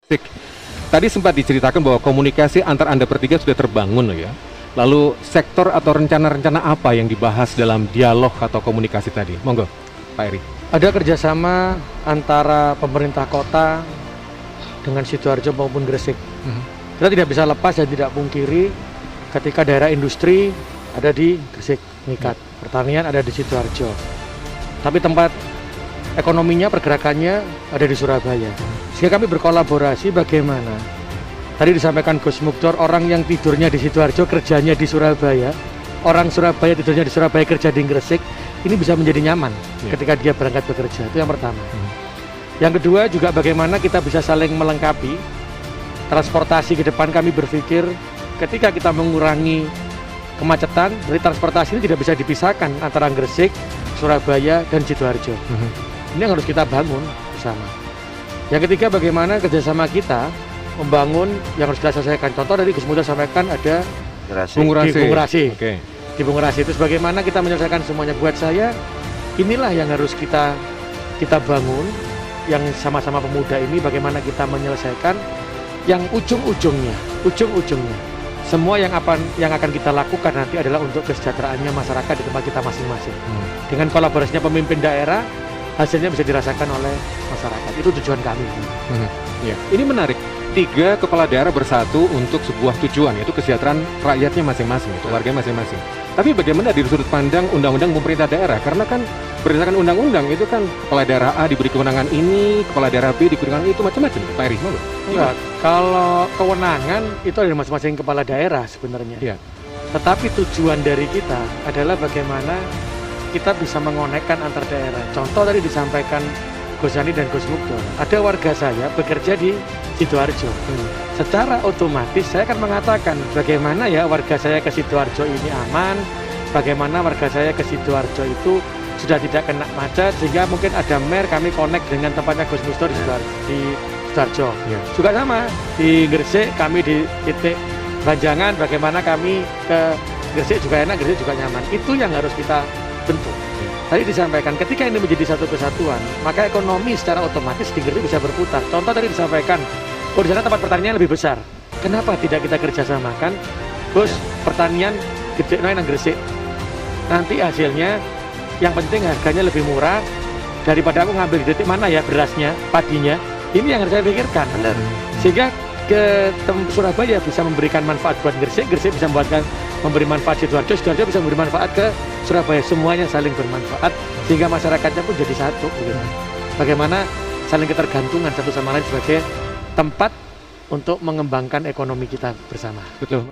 Sik. Tadi sempat diceritakan bahwa komunikasi antar Anda bertiga sudah terbangun ya. Lalu sektor atau rencana-rencana apa yang dibahas dalam dialog atau komunikasi tadi? Monggo, Pak Eri. Ada kerjasama antara pemerintah kota dengan Sidoarjo maupun Gresik. Kita tidak bisa lepas dan tidak pungkiri ketika daerah industri ada di Gresik, Ngikat. Pertanian ada di Sidoarjo. Tapi tempat ekonominya, pergerakannya ada di Surabaya. Sehingga kami berkolaborasi bagaimana. Tadi disampaikan Gus Muktor, orang yang tidurnya di Sidoarjo, kerjanya di Surabaya. Orang Surabaya tidurnya di Surabaya, kerja di Gresik. Ini bisa menjadi nyaman ketika dia berangkat bekerja. Itu yang pertama. Yang kedua juga bagaimana kita bisa saling melengkapi. Transportasi ke depan kami berpikir ketika kita mengurangi kemacetan, dari transportasi ini tidak bisa dipisahkan antara Gresik, Surabaya, dan Sidoarjo. Ini yang harus kita bangun bersama. Yang ketiga bagaimana kerjasama kita membangun yang harus kita selesaikan. Contoh dari Gus Muda sampaikan ada Bungurasi. Oke. Di Bungurasi itu bagaimana kita menyelesaikan semuanya. Buat saya inilah yang harus kita bangun, yang sama-sama pemuda ini bagaimana kita menyelesaikan yang ujung-ujungnya semua yang akan kita lakukan nanti adalah untuk kesejahteraannya masyarakat di tempat kita masing-masing. Dengan kolaborasinya pemimpin daerah, hasilnya bisa dirasakan oleh masyarakat. Itu tujuan kami. Ya. Ini menarik. 3 kepala daerah bersatu untuk sebuah tujuan, yaitu kesejahteraan rakyatnya masing-masing, itu warganya masing-masing. Tapi bagaimana dari sudut pandang undang-undang pemerintah daerah? Karena kan berdasarkan undang-undang itu kan kepala daerah A diberi kewenangan ini, kepala daerah B diberi kewenangan itu, macam-macam. Pak Eri, enggak. Kalau kewenangan itu ada masing-masing kepala daerah sebenarnya. Iya. Tetapi tujuan dari kita adalah bagaimana kita bisa mengonekkan antar daerah. Contoh tadi disampaikan Gus Yani dan Gus Muktor. Ada warga saya bekerja di Sidoarjo. Secara otomatis saya akan mengatakan bagaimana ya warga saya ke Sidoarjo ini aman, bagaimana warga saya ke Sidoarjo itu sudah tidak kena macet, sehingga mungkin ada kami connect dengan tempatnya Gus Muktor di Sidoarjo. Juga sama di Gresik, kami di titik Banjangan, bagaimana kami ke Gresik juga enak, Gresik juga nyaman. Itu yang harus kita bentuk. Tadi disampaikan ketika ini menjadi satu kesatuan, maka ekonomi secara otomatis di Gresik bisa berputar. Contoh tadi disampaikan, di sana tempat pertanian lebih besar. Kenapa tidak kita kerjasamakan? Bos, pertanian gede nang Gresik. Nanti hasilnya yang penting harganya lebih murah daripada aku ngambil di titik mana ya berasnya, padinya. Ini yang harus saya pikirkan. Benar. Sehingga ke Surabaya bisa memberikan manfaat buat Gresik, Gresik bisa memberi manfaat Sidoarjo, Sidoarjo bisa memberi manfaat ke Surabaya. Semuanya saling bermanfaat sehingga masyarakatnya pun jadi satu. Gitu. Bagaimana saling ketergantungan satu sama lain sebagai tempat untuk mengembangkan ekonomi kita bersama. Betul.